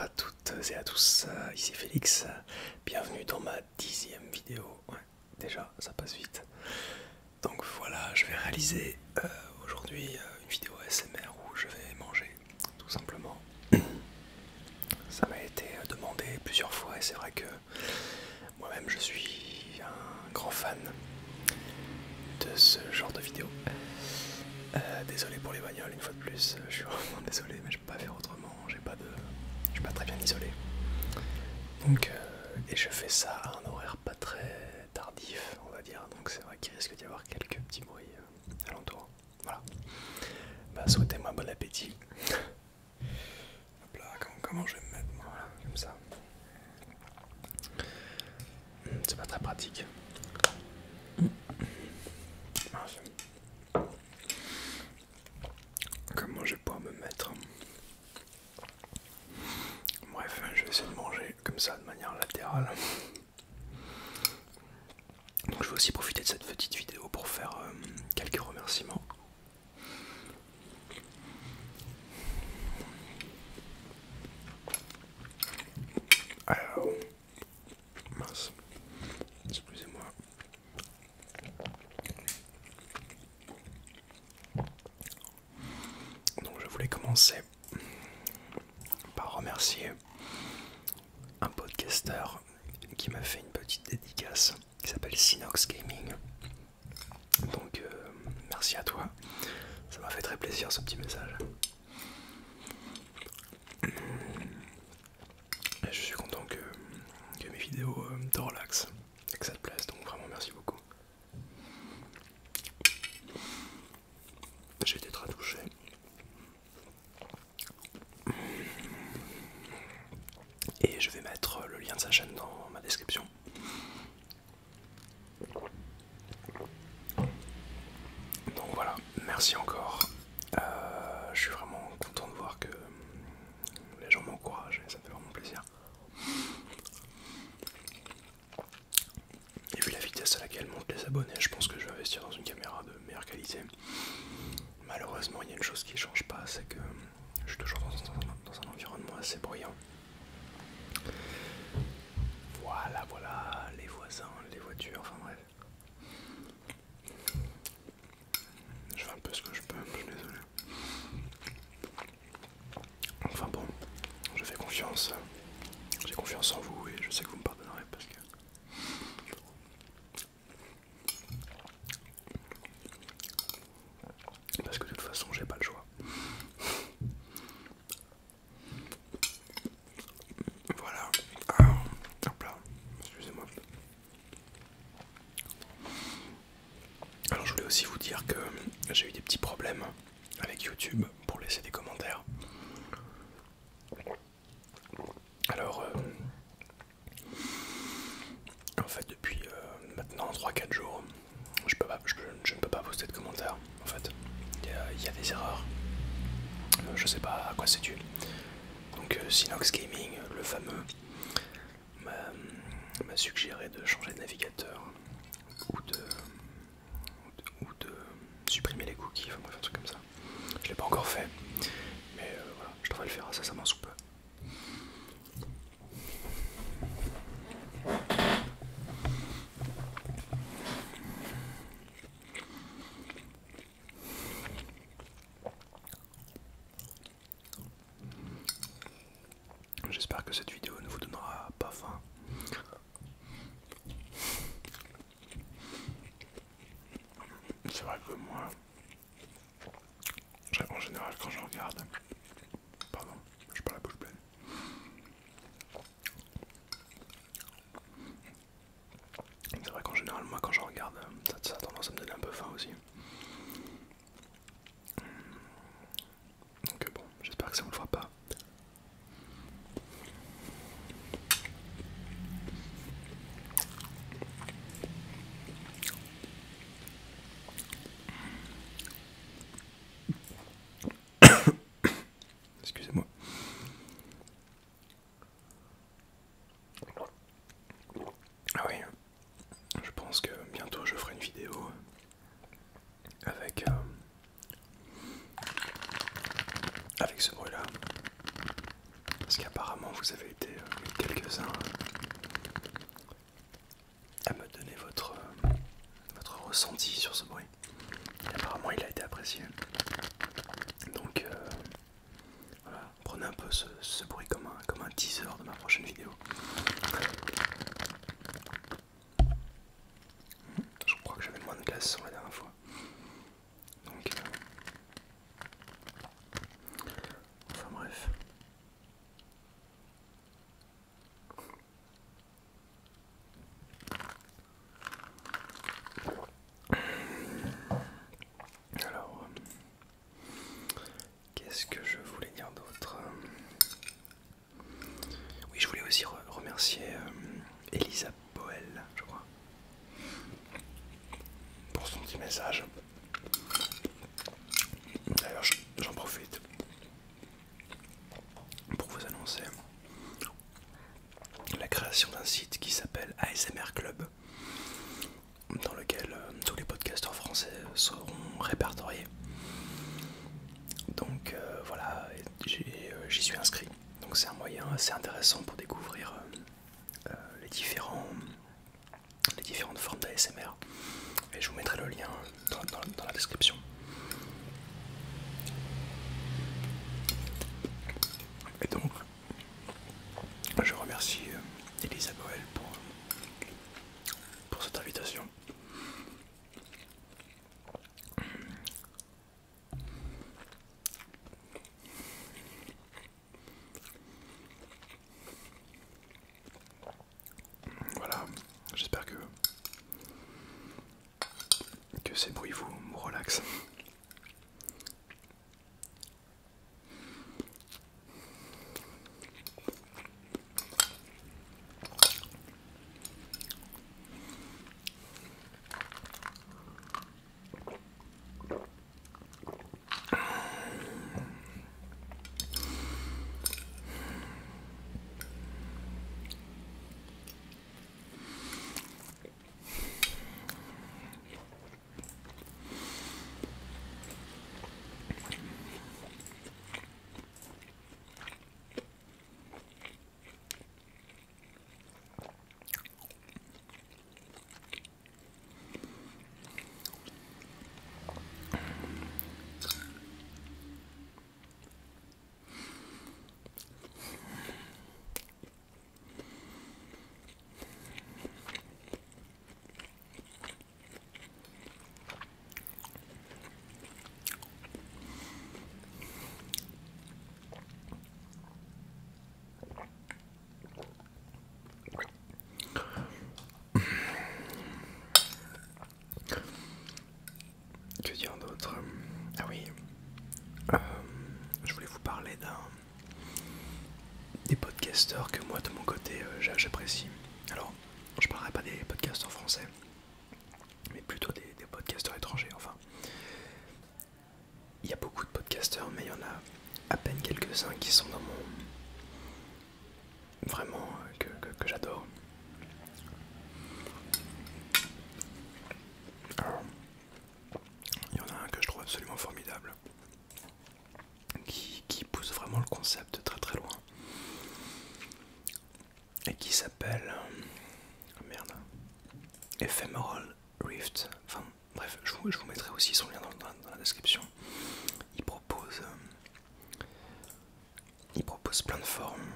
à toutes et à tous, ici Félix, bienvenue dans ma 10e vidéo. Ouais, déjà ça passe vite. Donc voilà, je vais réaliser aujourd'hui une vidéo ASMR où je vais manger, tout simplement. Ça m'a été demandé plusieurs fois et c'est vrai que moi-même je suis un grand fan de ce genre de vidéo. Désolé pour les bagnoles une fois de plus, je suis vraiment désolé mais je peux pas faire autrement, je suis pas très bien isolé. Donc, et je fais ça à un horaire pas très tardif, on va dire, donc c'est vrai qu'il risque d'y avoir quelques petits bruits alentour. Voilà. Bah, souhaitez-moi bon appétit. Hop là, comment je vais me mettre? Voilà, comme ça. C'est pas très pratique. Mince. Comment je vais pouvoir me mettre? Bref, je vais essayer de manger comme ça de manière latérale. Donc je vais aussi profiter de cette petite vidéo pour faire quelques remerciements. Alors, mince, excusez-moi. Donc je voulais commencer par remercier un podcasteur qui m'a fait une petite dédicace qui s'appelle Sinox Gaming. Donc merci à toi, ça m'a fait très plaisir ce petit message. Et je suis content que mes vidéos te relaxent et que ça te plaise, donc vraiment merci beaucoup. J'ai été très touché. Et je vais mettre le lien de sa chaîne dans ma description. Donc voilà, merci encore. Je suis vraiment content de voir que les gens m'encouragent et ça me fait vraiment plaisir. Et vu la vitesse à laquelle montent les abonnés, je pense que je vais investir dans une caméra de meilleure qualité. Malheureusement, il y a une chose qui ne change pas, c'est que je suis toujours dans un environnement assez bruyant. Voilà, les voisins, les voitures, enfin bref. Je fais un peu ce que je peux, je suis désolé. Enfin bon, je fais confiance. J'ai confiance en vous et je sais que vous me pardonnerez parce que de toute façon j'ai pas le choix. Voilà. Alors, hop là, excusez-moi. Alors je voulais aussi vous dire que j'ai eu des petits problèmes avec YouTube pour laisser des commentaires. Alors en fait depuis maintenant 3-4 jours je ne peux pas poster de commentaires. En fait il y a des erreurs, je sais pas à quoi c'est dû. Donc Sinox Gaming, le fameux, m'a suggéré de changer de navigateur ou de supprimer les cookies, enfin bref un truc comme ça. Je l'ai pas encore fait, mais voilà, je devrais le faire incessamment sous peu. J'espère que cette vidéo ne vous donnera pas faim. C'est vrai que moi, en général quand je regarde, pardon, je parle la bouche pleine. C'est vrai qu'en général moi quand je regarde, ça a tendance à me donner un peu faim aussi. Donc bon, j'espère que ça vous le fera pas. parce qu'apparemment vous avez été quelques-uns à me donner votre ressenti sur ce bruit. Et apparemment il a été apprécié. Donc voilà, prenez un peu ce bruit comme un teaser de ma prochaine vidéo. Je crois que j'avais moins de glace sur la dernière fois. Donc enfin bref. Alors, qu'est-ce que je voulais dire d'autre? Oui, je voulais aussi remercier Elisa Boel, je crois, pour son petit message. D'ailleurs, j'en profite pour vous annoncer la création d'un site qui s'appelle ASMR Club, dans lequel tous les podcasteurs français seront répertoriés. Donc voilà, j'y suis inscrit. Donc c'est un moyen assez intéressant pour découvrir les différentes formes d'ASMR. Et je vous mettrai le lien dans la description. Et donc, je remercie Elisa Boel pour cette invitation. Voilà, j'espère que ces bruits vous relaxent. Que dire d'autre? Ah oui, je voulais vous parler des podcasteurs que moi de mon côté j'apprécie. Alors, je parlerai pas des podcasteurs français, mais plutôt des podcasteurs étrangers. Enfin, il y a beaucoup de podcasteurs, mais il y en a à peine quelques-uns qui sont dans mon... vraiment que j'adore. Alors, il y en a un que je trouve absolument formidable, qui pousse vraiment le concept très très loin, et qui s'appelle... merde... Ephemeral Rift. Enfin bref, je vous mettrai aussi son lien dans la description. Il propose plein de formes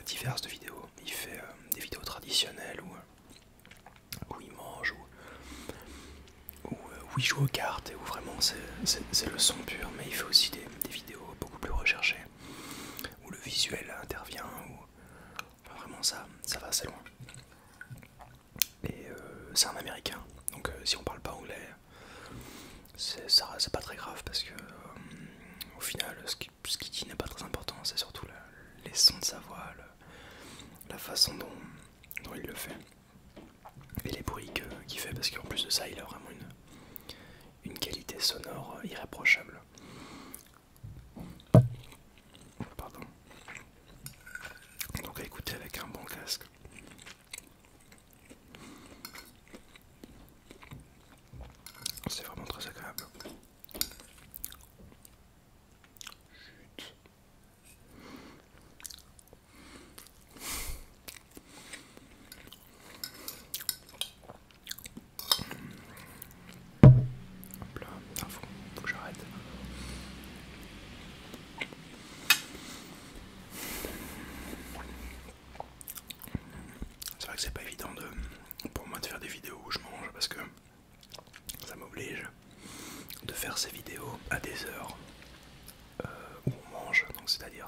diverses de vidéos. Il fait des vidéos traditionnelles où il mange, où il joue aux cartes, et où vraiment c'est le son pur, mais il fait aussi des vidéos beaucoup plus recherchées, où le visuel intervient, où enfin, vraiment ça va assez loin. Et c'est un américain, donc si on parle pas anglais, c'est pas très grave, parce que au final ce qui dit n'est pas très important, c'est surtout les sons de sa voix, la façon dont il le fait, et les bruits qu'il fait, parce qu'en plus de ça il a vraiment une qualité sonore irréprochable. Pardon. Donc à écouter avec un bon casque. C'est vraiment très agréable. Chut.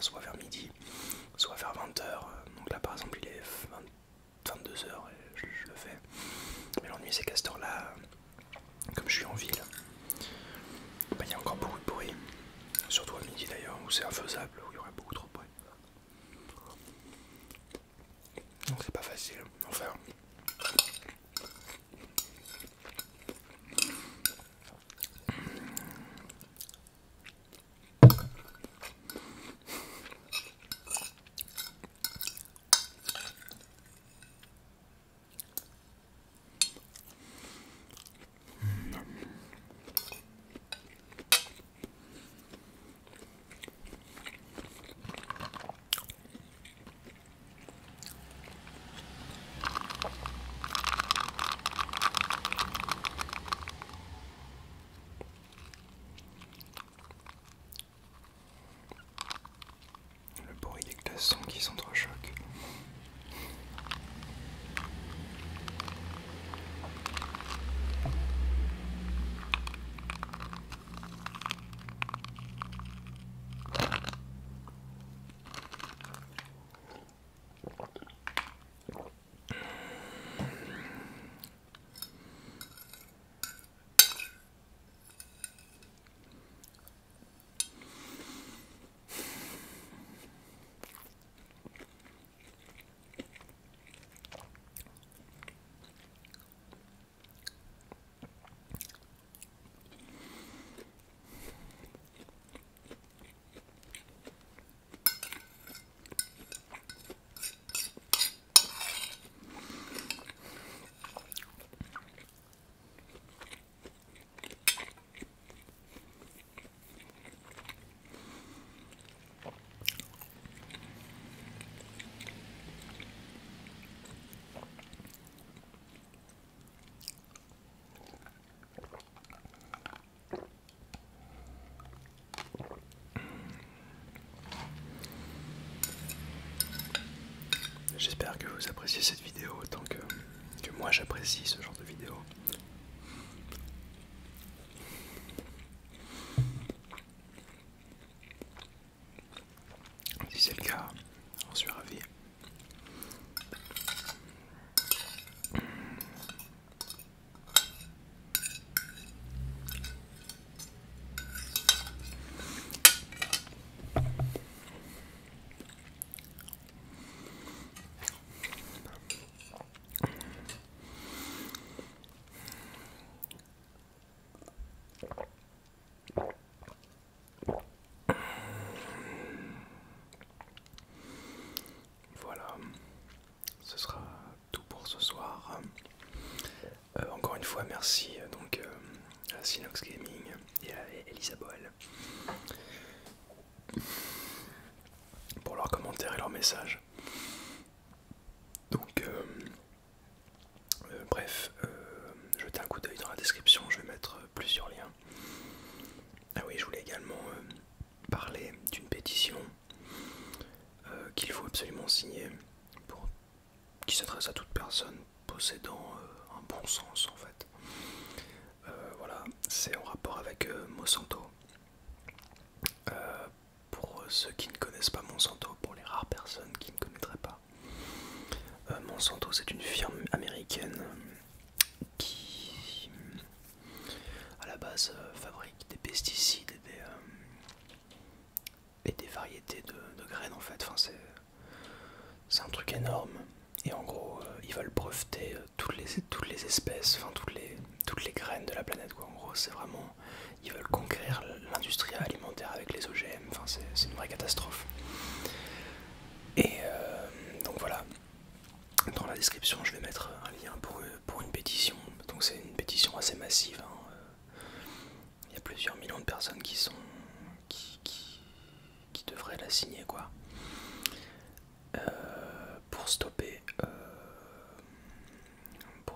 sortir soit vers midi, soit vers 20h. Donc là par exemple il est 22h et je le fais. Mais l'ennui c'est qu'à cette heure-là, comme je suis en ville, bah, il y a encore beaucoup de bruit. Surtout à midi d'ailleurs, où c'est infaisable, où il y aurait beaucoup trop de bruit. Donc c'est pas facile. Enfin. Le bruit des glaçons qui s'entrechoquent. J'espère que vous appréciez cette vidéo autant que moi j'apprécie ce genre de vidéo. Si c'est le cas, j'en suis ravi. Voilà, ce sera tout pour ce soir. Encore une fois, merci donc à Sinox Gaming et à Elisa Boel pour leurs commentaires et leurs messages. Donc, bref, jetez un coup d'œil dans la description, je vais mettre plusieurs liens. Ah oui, je voulais également parler d'une pétition qu'il faut absolument signer, qui s'adresse à toute personne possédant un bon sens en fait. Voilà, c'est en rapport avec Monsanto. Pour ceux qui ne connaissent pas Monsanto, pour les rares personnes qui ne connaîtraient pas, Monsanto c'est une firme américaine qui à la base fabrique des pesticides et des variétés de graines en fait. Enfin, c'est un truc énorme et en gros ils veulent breveter toutes les espèces, enfin toutes les graines de la planète quoi. En gros c'est vraiment, ils veulent conquérir l'industrie alimentaire avec les OGM, enfin c'est une vraie catastrophe. Et donc voilà, dans la description je vais mettre un lien pour une pétition. Donc c'est une pétition assez massive, hein. Il y a plusieurs millions de personnes qui devraient la signer quoi. Pour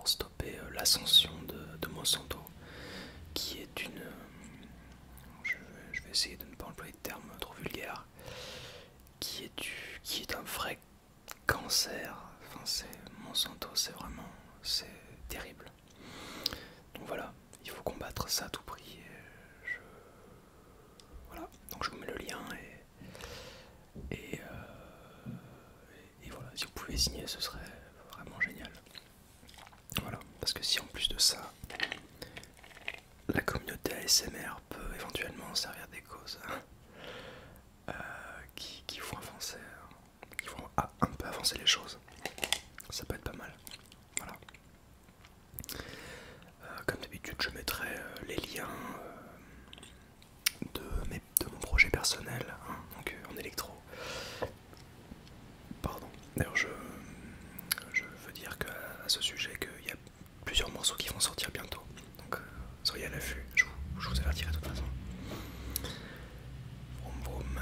stopper l'ascension de Monsanto, qui est une... je vais essayer de ne pas employer de termes trop vulgaires, qui est un vrai cancer. Enfin, Monsanto, c'est vraiment... c'est terrible. Donc voilà, il faut combattre ça à tout prix. Voilà, donc je vous mets le lien pouvez signer, ce serait vraiment génial. Voilà, parce que si en plus de ça, la communauté ASMR peut éventuellement servir des causes qui font avancer, qui font un peu avancer les choses, ça peut être pas mal. Voilà. Comme d'habitude, je mettrai les liens de mon projet personnel, hein, donc en électro. Pardon. D'ailleurs, je veux dire qu'à ce sujet qu'il y a plusieurs morceaux qui vont sortir bientôt, donc soyez à l'affût, je vous avertirai de toute façon. Vroom vroom.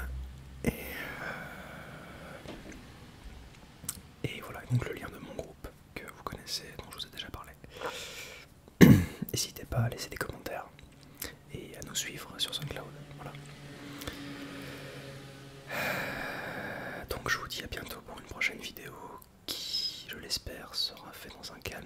Et voilà, donc le lien de mon groupe que vous connaissez, dont je vous ai déjà parlé. N'hésitez pas à laisser des commentaires et à nous suivre sur SoundCloud. Voilà. Donc je vous dis à bientôt pour une prochaine vidéo qui, je l'espère, sera faite dans un calme